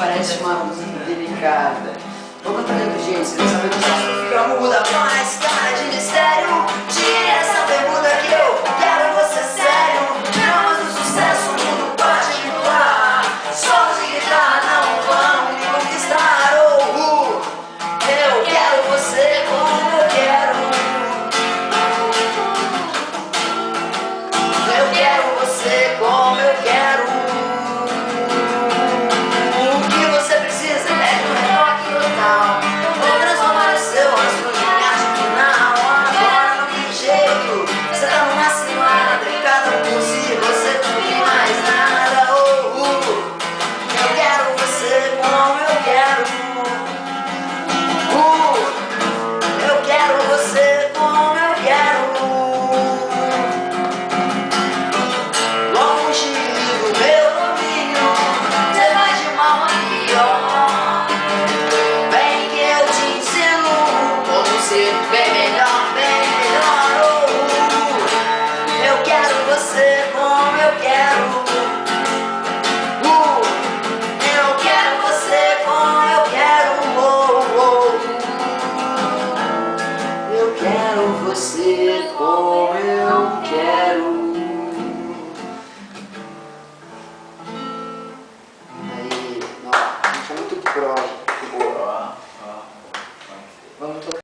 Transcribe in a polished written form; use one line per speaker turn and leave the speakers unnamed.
parece uma música delicada. Vou cantar de outro jeito, você não sabe gostar. Fica muda, mais cara de mistério. Tire essa pergunta que eu quero você sério. Dramas do sucesso, o mundo pode voar. Solos de guitarra não vão me conquistar. Eu quero você como eu quero. Eu quero você como eu quero. O que você precisa é de um retoque total. Vou transformar o seu rosto em arte final. Agora não tem jeito, você tá numa cilada. Em cada pulse você não tem mais nada. Eu quero você como eu quero. Eu quero você como eu quero. Longe do meu domínio, você vai de mal a pior. Vem que eu te ensino como ser bem melhor, bem melhor. Eu quero você como eu quero. Eu quero você como eu quero. Eu quero você como eu quero.